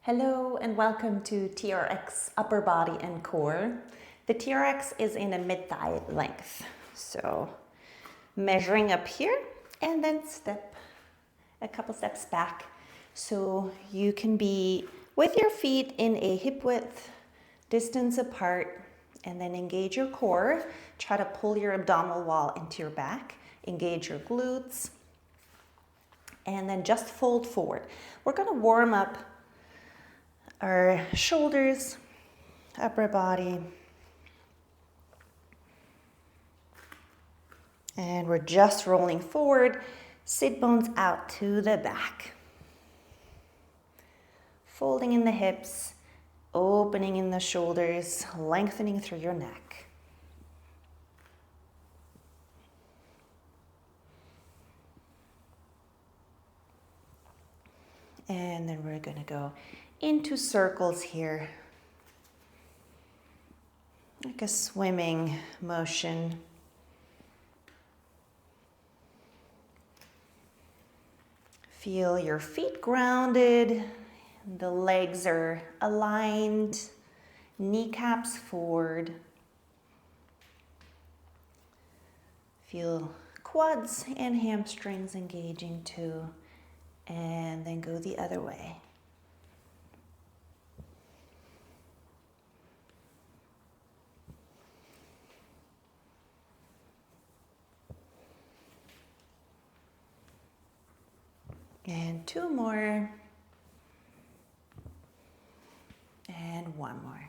Hello and welcome to TRX Upper Body and Core. The TRX is in a mid-thigh length. So measuring up here and then step a couple steps back. So you can be with your feet in a hip width distance apart and then engage your core. Try to pull your abdominal wall into your back. Engage your glutes and then just fold forward. We're going to warm up our shoulders, upper body, and we're just rolling forward, sit bones out to the back. Folding in the hips, opening in the shoulders, lengthening through your neck. And then we're going to go into circles here, like a swimming motion. Feel your feet grounded, the legs are aligned, kneecaps forward. Feel quads and hamstrings engaging too, and then go the other way. And two more. And one more.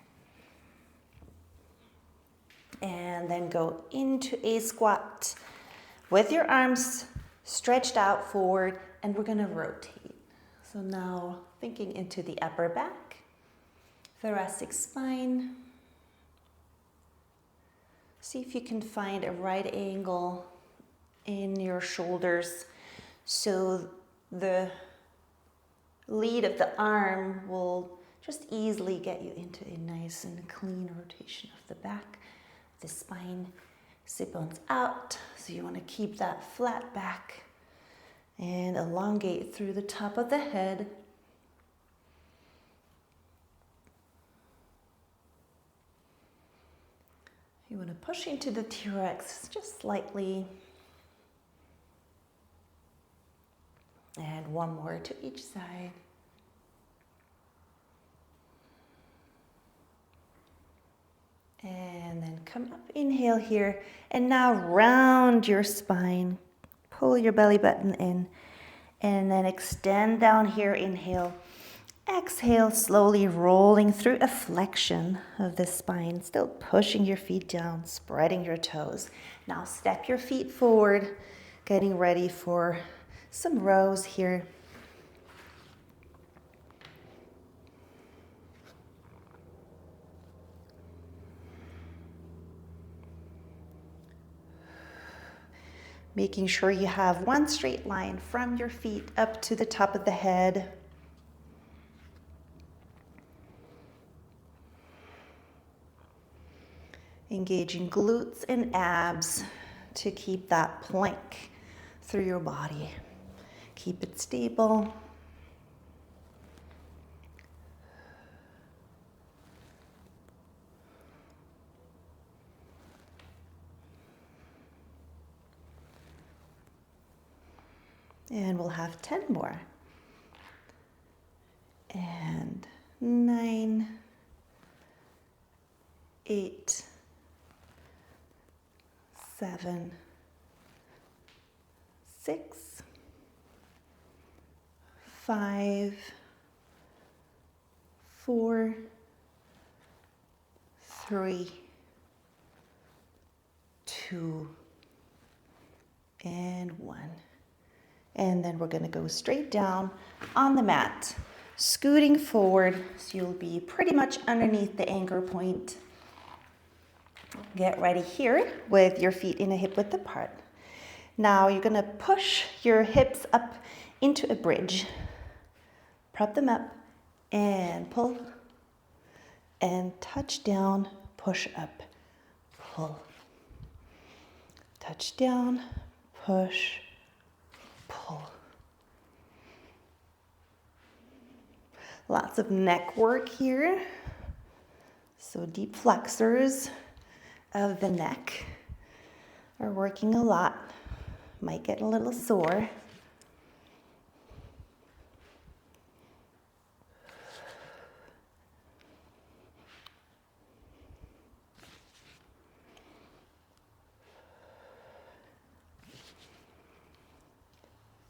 And then go into a squat with your arms stretched out forward, and we're going to rotate. So now thinking into the upper back, thoracic spine. See if you can find a right angle in your shoulders so the lead of the arm will just easily get you into a nice and clean rotation of the back, the spine, sit bones out. So you want to keep that flat back and elongate through the top of the head. You want to push into the TRX just slightly. And one more to each side. And then come up, inhale here. And now round your spine. Pull your belly button in. And then extend down here, inhale. Exhale, slowly rolling through a flexion of the spine. Still pushing your feet down, spreading your toes. Now step your feet forward, getting ready for some rows here. Making sure you have one straight line from your feet up to the top of the head. Engaging glutes and abs to keep that plank through your body. Keep it stable. And we'll have 10 more. And 9, 8, 7, 6, 5, 4, 3, 2, and 1. And then we're going to go straight down on the mat, scooting forward, so you'll be pretty much underneath the anchor point. Get ready here with your feet in a hip width apart. Now you're going to push your hips up into a bridge. Prop them up and pull and touch down, push up, pull. Touch down, push, pull. Lots of neck work here. So deep flexors of the neck are working a lot. Might get a little sore.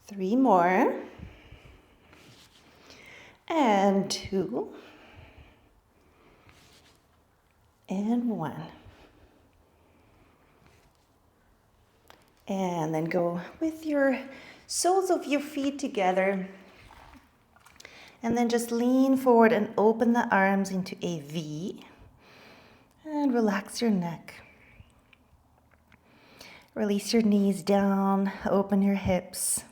Three more. And two. And one. And then go with your soles of your feet together. And then just lean forward and open the arms into a V. And relax your neck. Release your knees down, open your hips.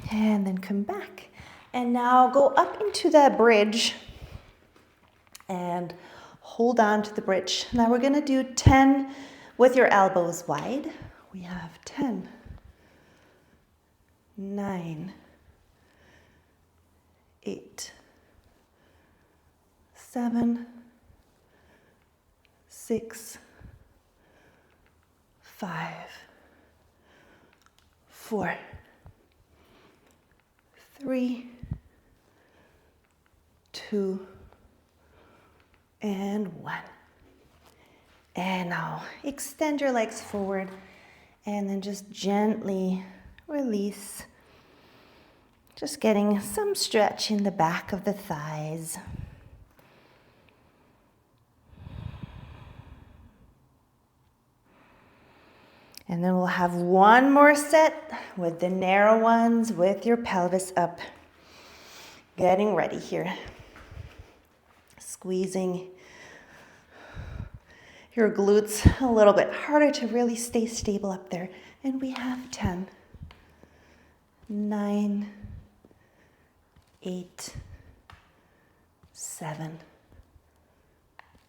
And then come back. And now go up into that bridge and hold on to the bridge. Now we're gonna do 10 with your elbows wide. We have 10, 9, 8, 7, 6, 5, 4, 3, 2, and 1. And now extend your legs forward and then just gently release. Just getting some stretch in the back of the thighs. And then we'll have one more set with the narrow ones with your pelvis up. Getting ready here. Squeezing your glutes a little bit harder to really stay stable up there. And we have 10, 9, 8, 7,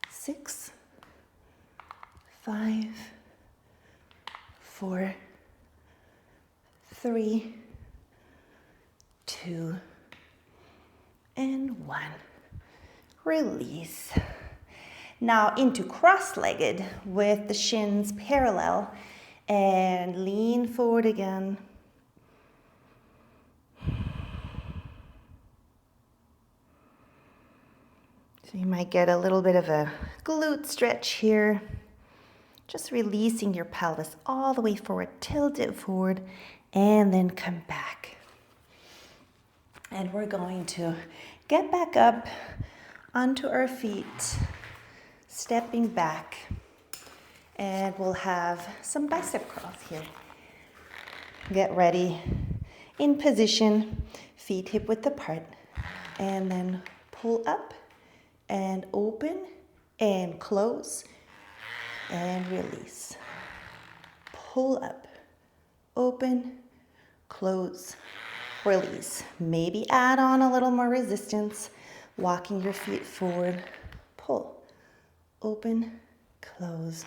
6, 5, 4, 3, 2, and 1. Release. Now into cross-legged with the shins parallel and lean forward again. So you might get a little bit of a glute stretch here. Just releasing your pelvis all the way forward, tilt it forward, and then come back. And we're going to get back up onto our feet, stepping back, and we'll have some bicep curls here. Get ready, in position, feet hip width apart, and then pull up and open and close and release. Pull up, open, close, release. Maybe add on a little more resistance, walking your feet forward. Pull, open, close,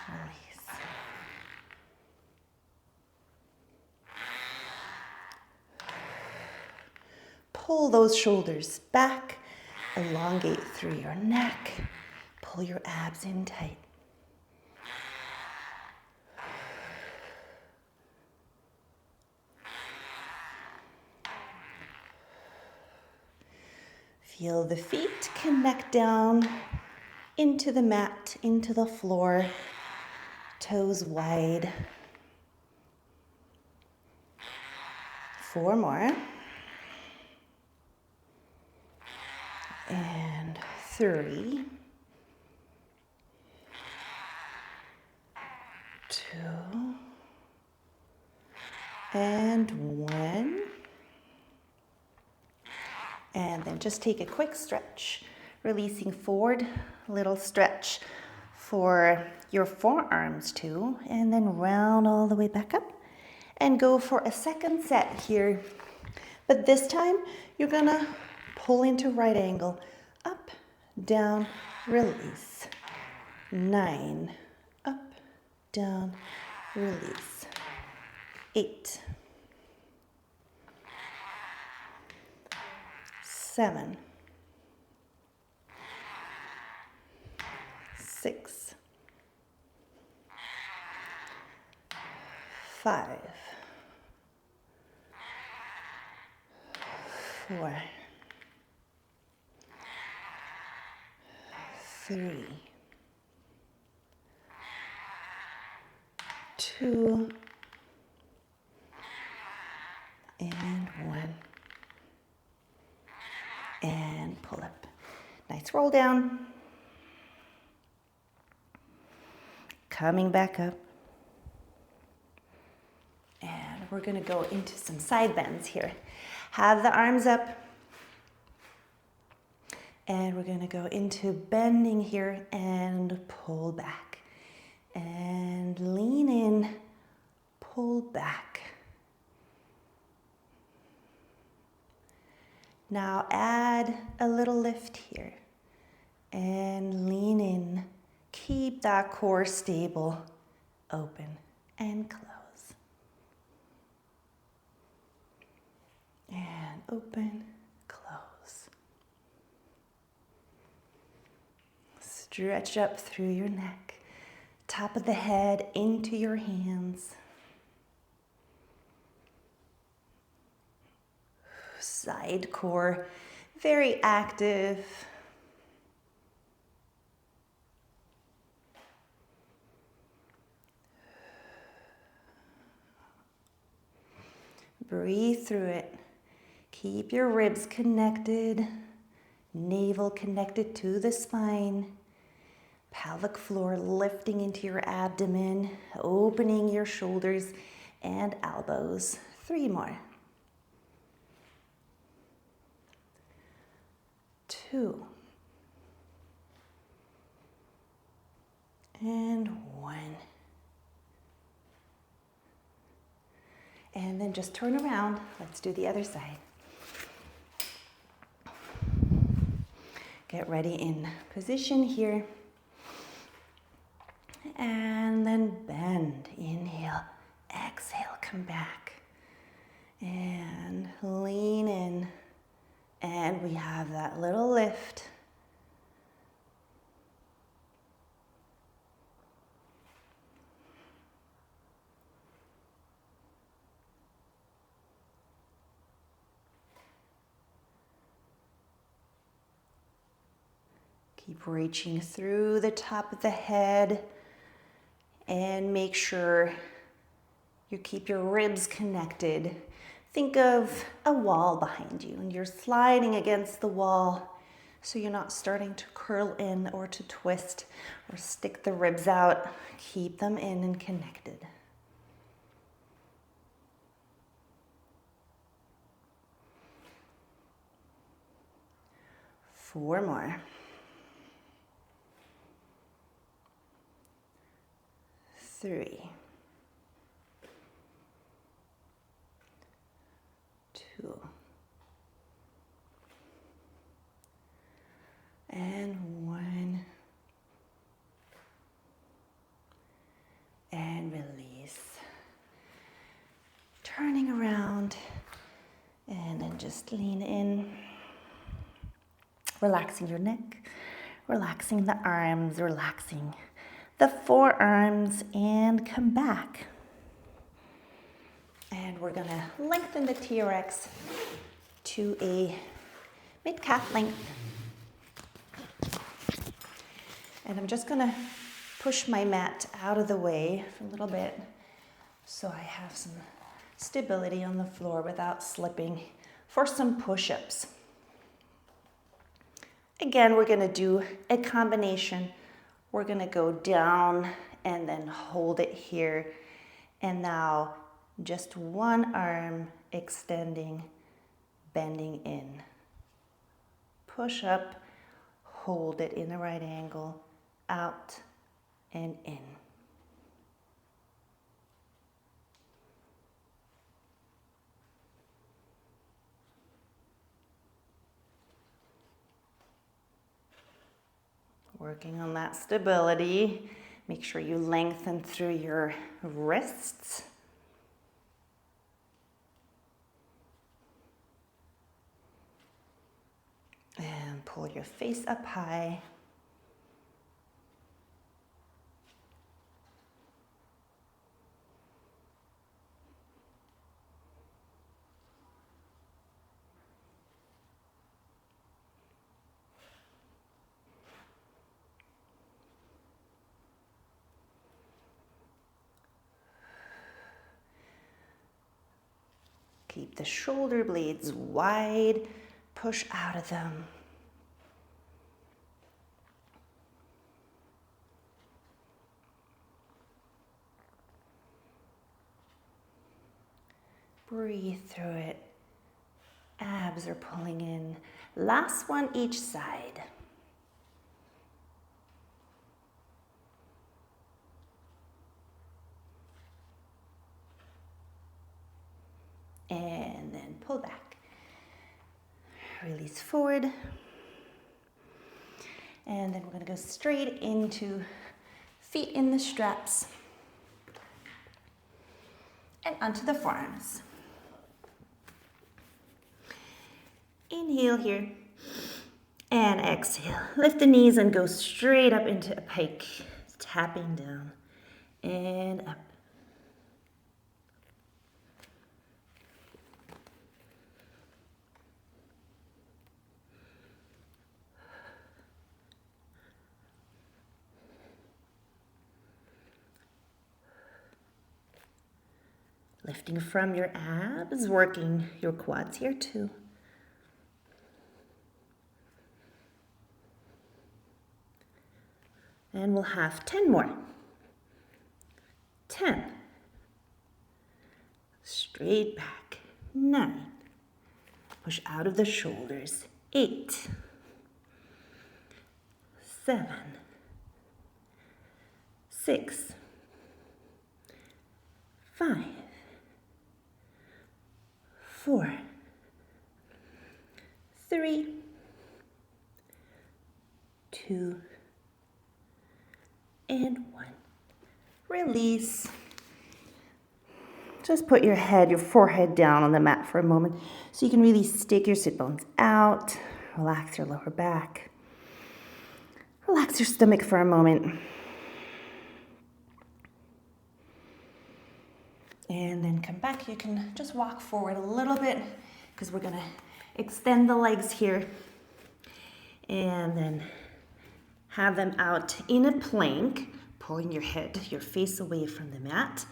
release. Pull those shoulders back, elongate through your neck, pull your abs in tight. Feel the feet connect down into the mat, into the floor, toes wide. 4 more. And 3, 2, and 1. And then just take a quick stretch, releasing forward, little stretch for your forearms too, and then round all the way back up and go for a second set here. But this time you're gonna pull into right angle, up, down, release. 9, up, down, release. 8, 7, 6, 5, 4, 3, 2, and 1. And pull up. Nice roll down. Coming back up. And we're going to go into some side bends here. Have the arms up. And we're going to go into bending here and pull back. And lean in, pull back. Now add a little lift here. And lean in. Keep that core stable. Open and close. And open, close. Stretch up through your neck. Top of the head into your hands. Side core, very active. Breathe through it. Keep your ribs connected, navel connected to the spine, pelvic floor lifting into your abdomen, opening your shoulders and elbows. 3 more. 2. And 1. And then just turn around. Let's do the other side. Get ready in position here. And then bend. Inhale, exhale, come back. And lean in. And we have that little lift. Keep reaching through the top of the head and make sure you keep your ribs connected. Think of a wall behind you and you're sliding against the wall so you're not starting to curl in or to twist or stick the ribs out. Keep them in and connected. Four more. 3, 2, and 1, and release. Turning around, and then just lean in, relaxing your neck, relaxing the arms, relaxing the forearms, and come back. And we're gonna lengthen the TRX to a mid-calf length. And I'm just gonna push my mat out of the way for a little bit so I have some stability on the floor without slipping for some push-ups. Again, we're gonna do a combination. We're gonna go down and then hold it here. And now just one arm extending, bending in. Push up, hold it in the right angle, out and in. Working on that stability. Make sure you lengthen through your wrists. pull your face up high. Keep the shoulder blades wide, push out of them. Breathe through it. Abs are pulling in. Last one each side. And then pull back. Release forward. And then we're going to go straight into feet in the straps and onto the forearms. Inhale here and exhale. Lift the knees and go straight up into a pike, tapping down and up. Lifting from your abs, working your quads here too. And we'll have 10 more. 10. Straight back. 9. Push out of the shoulders. 8. 7. 6. 5. 4. 3. 2. And 1. Release. Just put your forehead down on the mat for a moment so you can really stick your sit bones out. Relax your lower back. Relax your stomach for a moment. And then come back. You can just walk forward a little bit because we're going to extend the legs here. And then have them out in a plank, pulling your face away from the mat.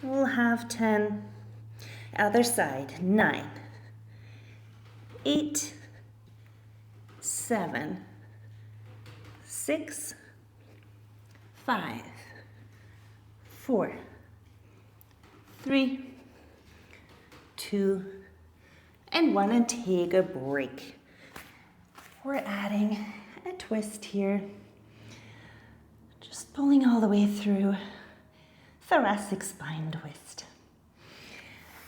We'll have 10. Other side. 9. 8. 7. 6. 5. 4. 3. 2. And 1. And take a break. We're adding a twist here. Just pulling all the way through. Thoracic spine twist.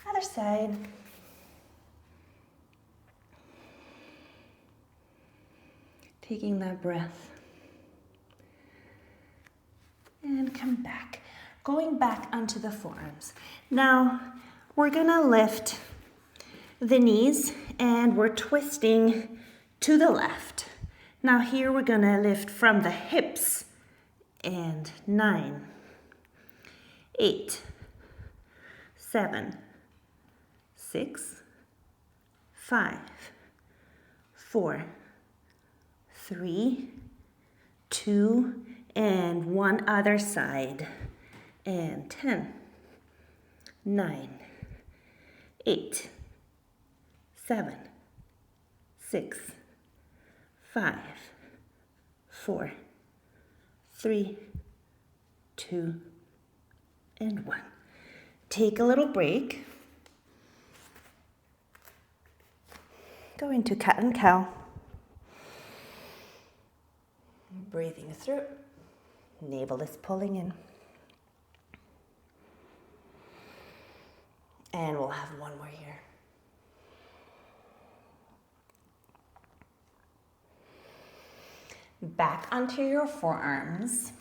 Other side. Taking that breath. And come back. Going back onto the forearms. Now, we're gonna lift the knees and we're twisting to the left. Now here we're gonna lift from the hips. And 9, 8, 7, 6, 5, 4, 3, 2, and 1 other side. And 10, 9, 8, 7, 6, 5, 4, 3, 2, and 1. Take a little break. Go into cat and cow. Breathing through. Navel is pulling in. And we'll have 1 more here. Back onto your forearms.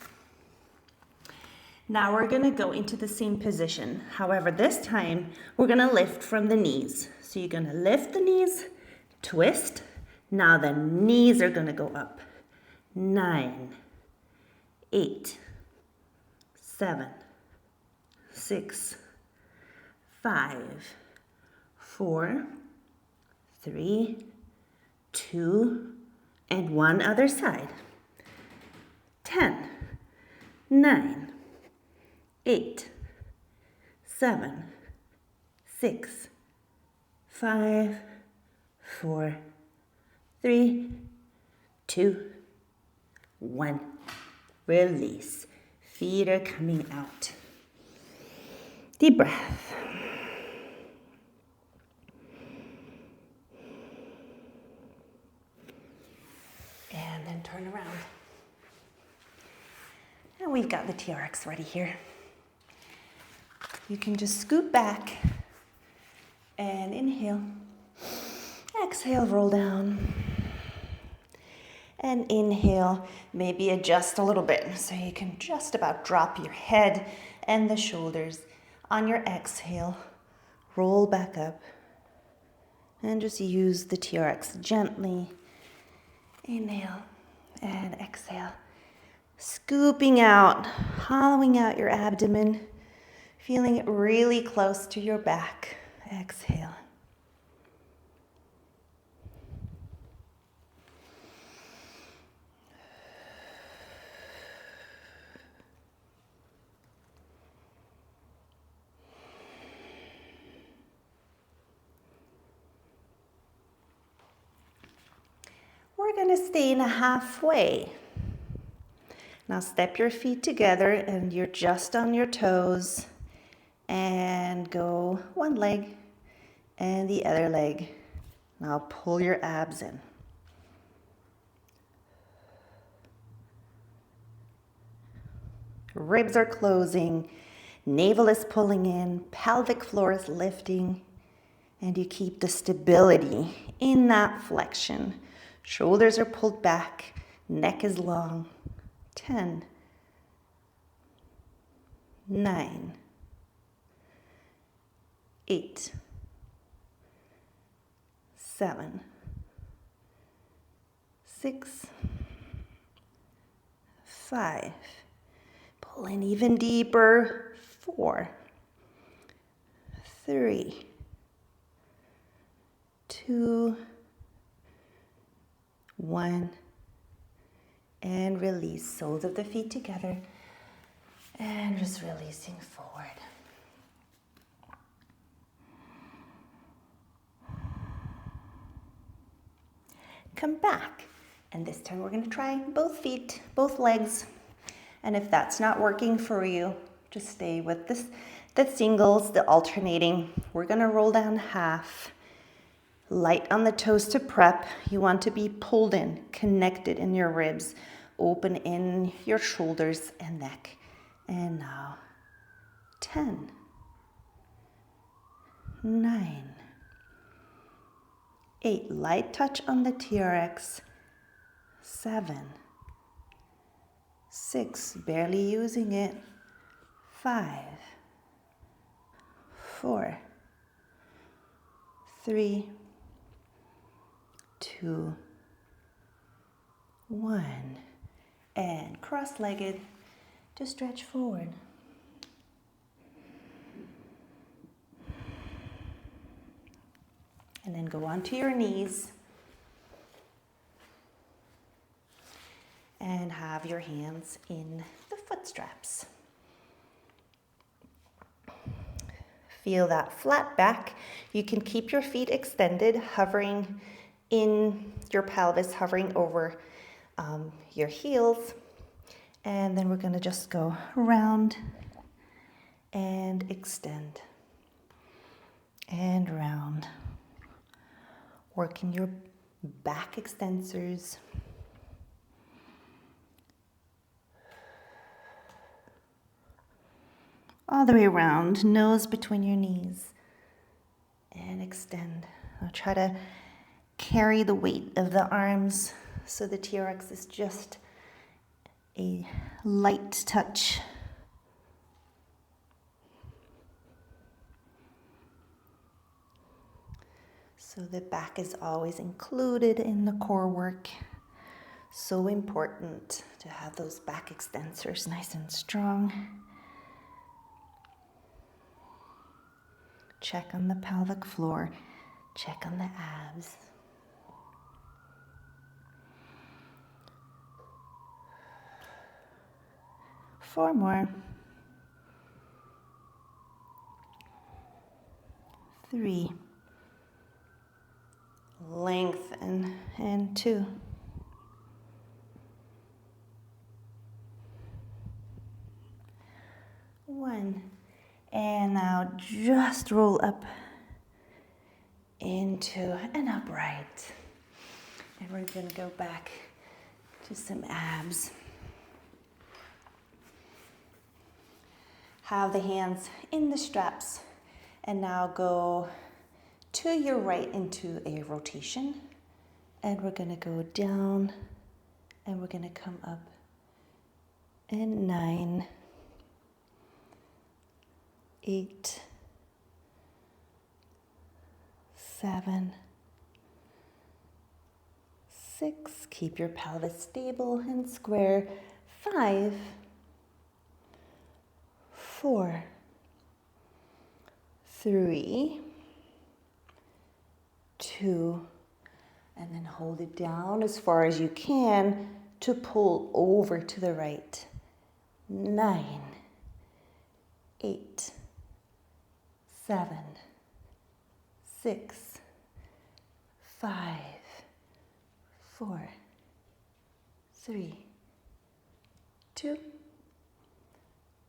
Now we're gonna go into the same position. However, this time we're gonna lift from the knees. So you're gonna lift the knees, twist, Now the knees are going to go up. 9, 8, 7, 6, 5, 4, 3, 2, and 1 other side. 10, 9, 8, 7, 6, 5, 4, 3, 2, 1. Release. Feet are coming out. Deep breath. And then turn around. And we've got the TRX ready here. You can just scoot back and inhale. Exhale, roll down. And inhale, maybe adjust a little bit so you can just about drop your head and the shoulders. On your exhale, roll back up and just use the TRX gently. Inhale and exhale. Scooping out, hollowing out your abdomen, feeling it really close to your back. Exhale. We're going to stay in a halfway. Now step your feet together and you're just on your toes. And go one leg and the other leg. Now pull your abs in. Ribs are closing, navel is pulling in, pelvic floor is lifting, and you keep the stability in that flexion. Shoulders are pulled back, neck is long. 10, 9, 8, 7, 6, 5. Pull in even deeper. 4, 3, 2, 1. And release. Soles of the feet together. And just releasing forward. Come back. And this time we're going to try both feet, both legs. And if that's not working for you, just stay with the singles, the alternating. We're going to roll down half. Light on the toes to prep. You want to be pulled in, connected in your ribs, open in your shoulders and neck. And now 10, 9, 8. Light touch on the TRX. 7, 6. Barely using it. 5, 4, 3, 2, 1. And cross-legged to stretch forward. And then go onto your knees. And have your hands in the foot straps. Feel that flat back. You can keep your feet extended, hovering in your pelvis, hovering over your heels. And then we're going to just go round and extend and round. Working your back extensors. All the way around, nose between your knees. And extend. Now try to carry the weight of the arms so the TRX is just a light touch. So the back is always included in the core work. So important to have those back extensors nice and strong. Check on the pelvic floor. Check on the abs. Four more. 3. Lengthen, and 2. 1. And now just roll up into an upright. And we're going to go back to some abs. Have the hands in the straps. And now go to your right into a rotation. And we're going to go down. And we're going to come up. And 9. 8. 7. 6. Keep your pelvis stable and square. 5. 4. 3. 2. And then hold it down as far as you can to pull over to the right. 9. 8. 7. 6. 5. 4. 3. 2.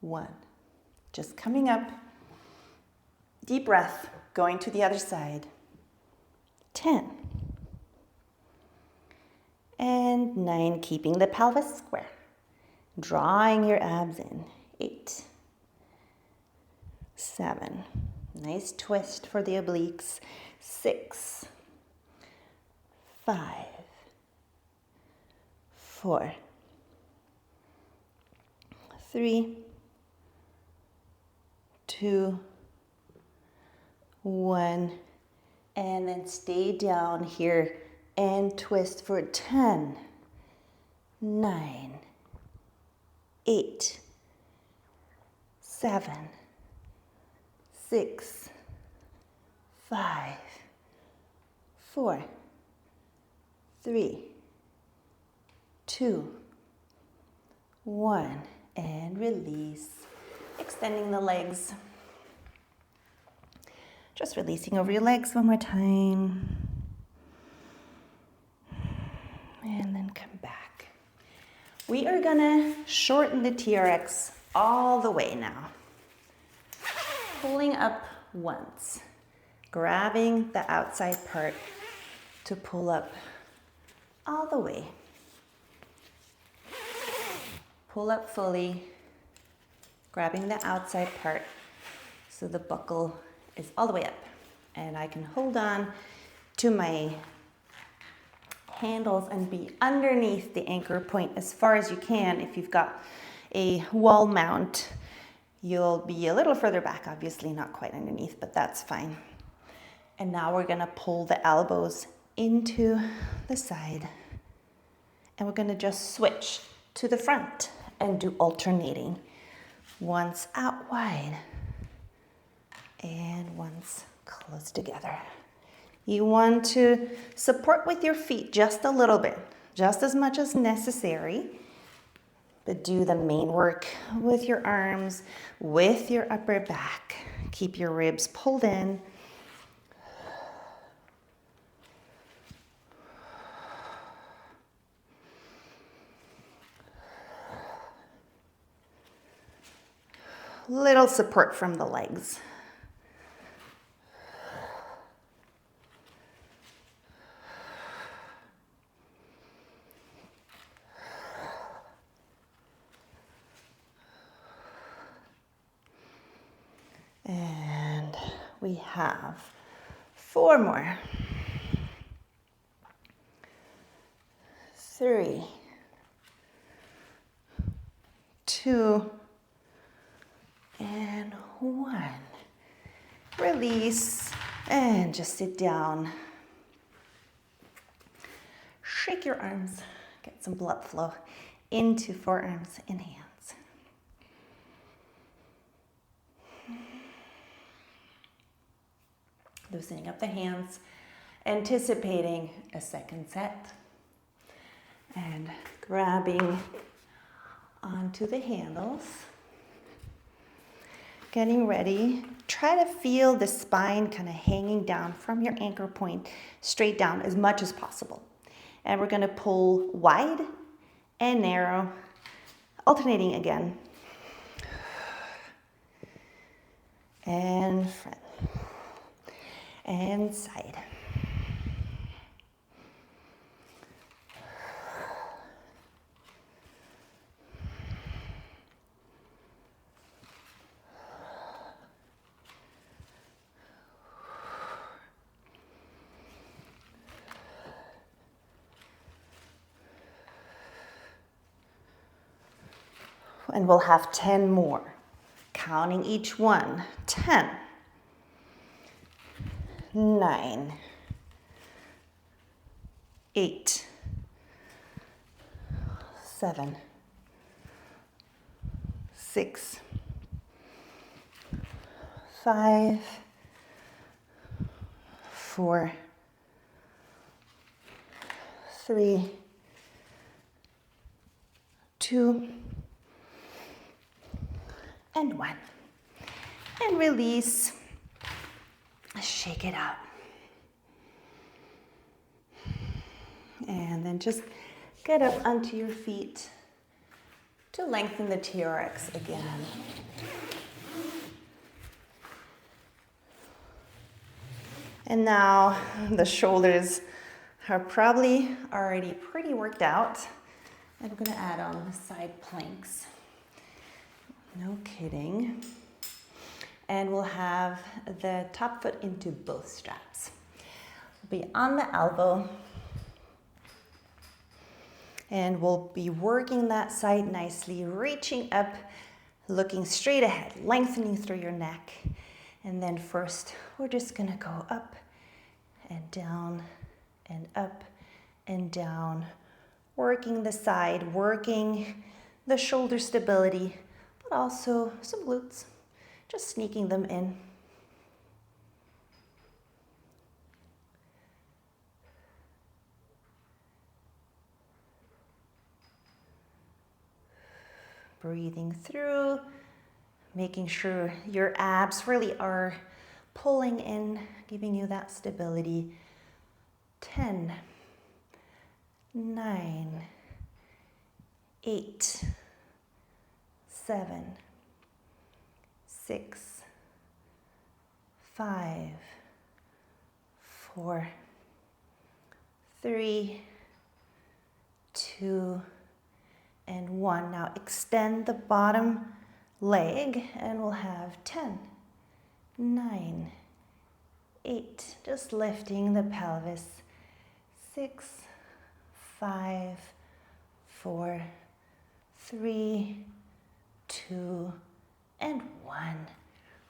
1. Just coming up. Deep breath. Going to the other side. 10. And 9. Keeping the pelvis square. Drawing your abs in. 8. 7. Nice twist for the obliques. 6. 5. 4. 3. 2. 1. And then stay down here and twist for 10. 9. 8. 7. 6. 5. 4. 3. 2. 1. And release. Extending the legs. Just releasing over your legs one more time. And then come back. We are gonna shorten the TRX all the way now. Pulling up once. Grabbing the outside part to pull up all the way. Pull up fully. Grabbing the outside part so the buckle is all the way up. And I can hold on to my handles and be underneath the anchor point as far as you can. If you've got a wall mount, you'll be a little further back, obviously not quite underneath, but that's fine. And now we're gonna pull the elbows into the side. And we're gonna just switch to the front and do alternating. Once out wide and once close together. You want to support with your feet just a little bit, just as much as necessary, but do the main work with your arms, with your upper back. Keep your ribs pulled in. Little support from the legs. And we have 4 more. 3, 2, and 1. Release and just sit down. shake your arms, get some blood flow into forearms and hands. Loosening up the hands, anticipating a second set, and grabbing onto the handles. Getting ready. Try to feel the spine kind of hanging down from your anchor point straight down as much as possible. And we're going to pull wide and narrow, alternating again. And front. And side. And we'll have 10 more. Counting each one. 10. 9. 8. 7. 6. 5. 4. 3. 2. And 1. And release. Shake it out. And then just get up onto your feet to lengthen the TRX again. And now the shoulders are probably already pretty worked out. And we're going to add on the side planks. No kidding. And we'll have the top foot into both straps. We'll be on the elbow. And we'll be working that side nicely, reaching up, looking straight ahead, lengthening through your neck. And then first, we're just gonna go up and down and up and down, working the side, working the shoulder stability, but also some glutes, just sneaking them in. Breathing through, making sure your abs really are pulling in, giving you that stability. 10, 9, 8, 7, 6, 5, 4, 3, 2, and 1. Now extend the bottom leg and we'll have 10, 9, 8, just lifting the pelvis. 6, 5, 4, 3, 2, and 1.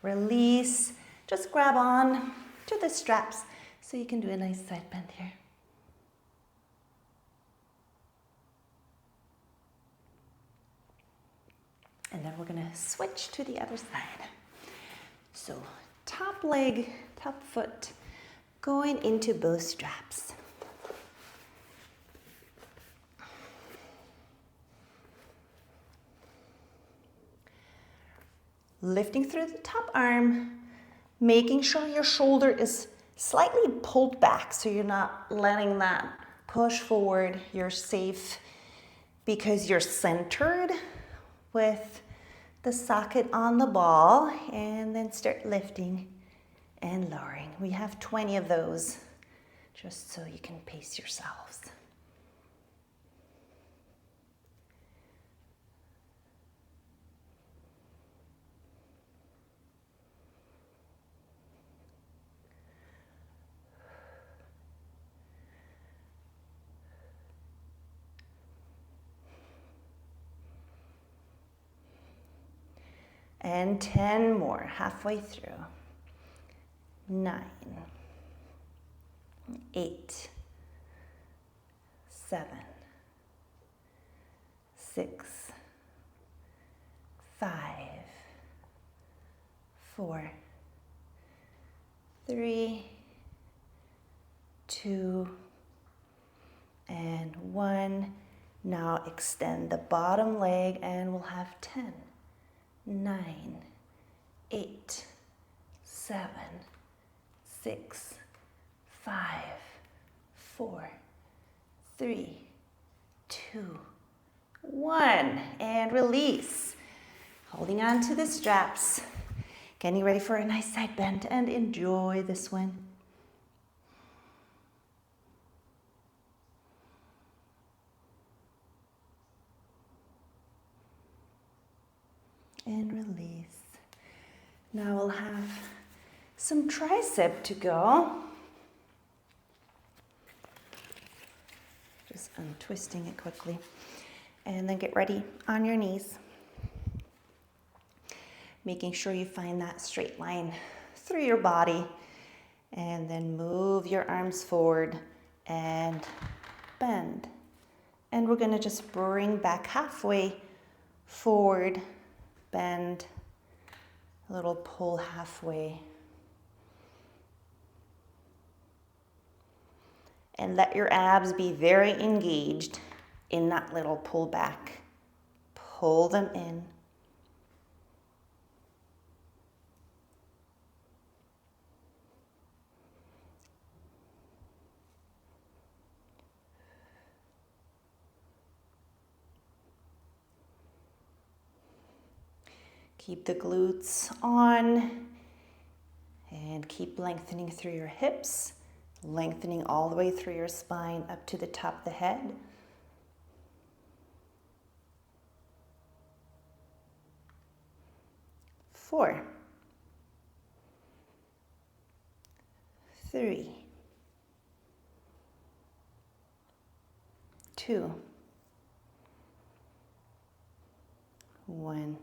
Release. Just grab on to the straps so you can do a nice side bend here. And then we're going to switch to the other side. So top leg, top foot, going into both straps. Lifting through the top arm, making sure your shoulder is slightly pulled back so you're not letting that push forward. You're safe because you're centered with the socket on the ball, and then start lifting and lowering. We have 20 of those just so you can pace yourselves. And 10 more, halfway through. 9, 8, 7, 6, 5, 4, 3, 2, and 1. Now extend the bottom leg and we'll have 10, 9, 8, 7, 6, 5, 4, 3, 2, 1. And release. Holding on to the straps. Getting ready for a nice side bend and enjoy this one. And release. Now we'll have some tricep to go. Just untwisting it quickly. And then get ready on your knees. Making sure you find that straight line through your body. And then move your arms forward and bend. And we're going to just bring back halfway forward, bend, a little pull halfway. And let your abs be very engaged in that little pull back. Pull them in. Keep the glutes on and keep lengthening through your hips, lengthening all the way through your spine up to the top of the head. Four, 3, 2, 1.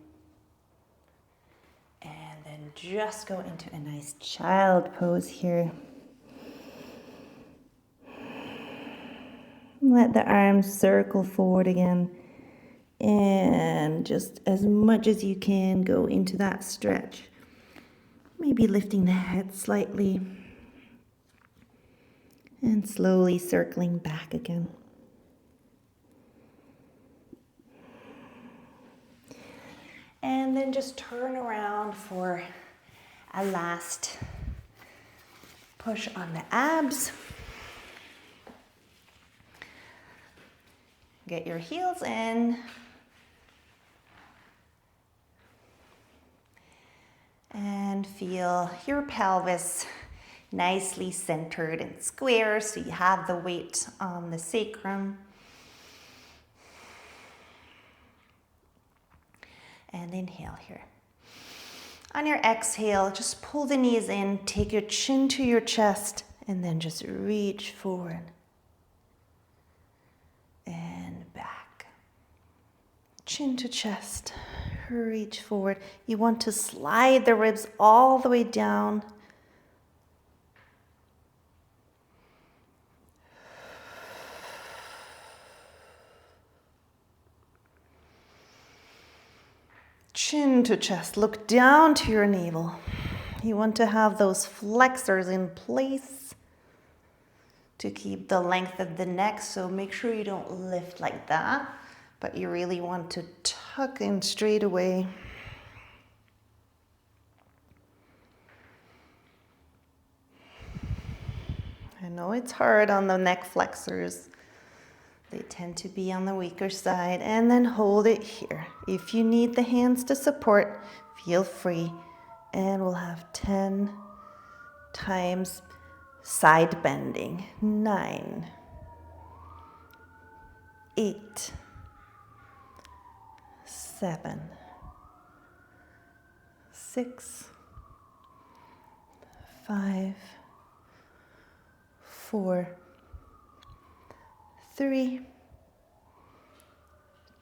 And then just go into a nice child pose here. Let the arms circle forward again. And just as much as you can, go into that stretch. Maybe lifting the head slightly. And slowly circling back again. And then just turn around for a last push on the abs. Get your heels in. And feel your pelvis nicely centered and square so you have the weight on the sacrum. And inhale here. On your exhale, just pull the knees in, take your chin to your chest, and then just reach forward and back. Chin to chest, reach forward. You want to slide the ribs all the way down. Chin to chest, look down to your navel. You want to have those flexors in place to keep the length of the neck, so make sure you don't lift like that, but you really want to tuck in straight away. I know it's hard on the neck flexors. They tend to be on the weaker side. And then hold it here. If you need the hands to support, feel free. And we'll have 10 times side bending. 9, 8, 7, 6, 5, 4, 3,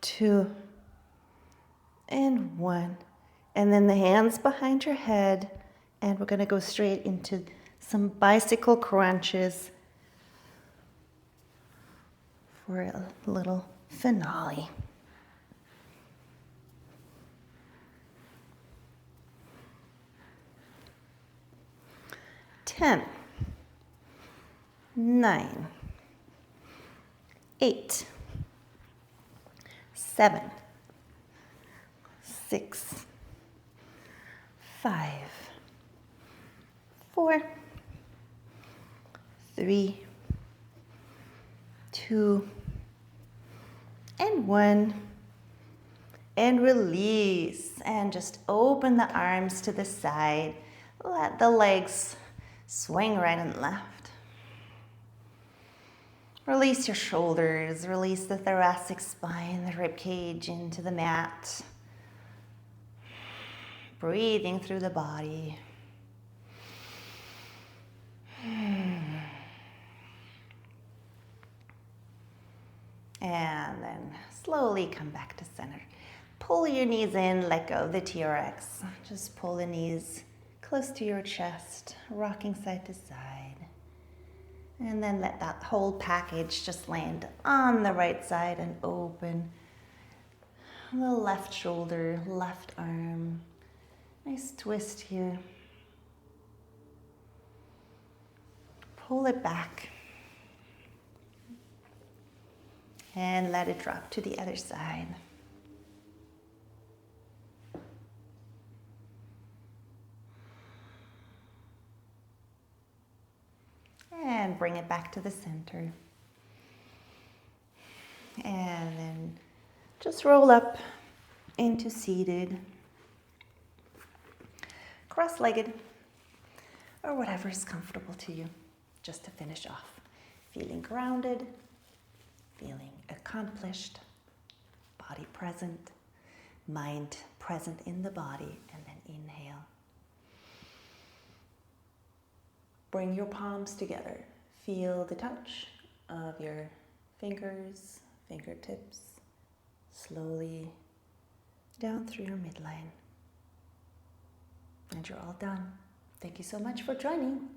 2, and 1. And then the hands behind your head, and we're going to go straight into some bicycle crunches for a little finale. 10, 9, 8, 7, 6, 5, 4, 3, 2, and 1. And release. And just open the arms to the side. Let the legs swing right and left. Release your shoulders. Release the thoracic spine, the rib cage into the mat. Breathing through the body. And then slowly come back to center. Pull your knees in, let go of the TRX. Just pull the knees close to your chest, rocking side to side. And then let that whole package just land on the right side and open the left shoulder, left arm. Nice twist here. Pull it back. And let it drop to the other side. And bring it back to the center. And then just roll up into seated, cross-legged, or whatever is comfortable to you, just to finish off. Feeling grounded, feeling accomplished, body present, mind present in the body, and then inhale. Bring your palms together. Feel the touch of your fingers, fingertips, slowly down through your midline. And you're all done. Thank you so much for joining.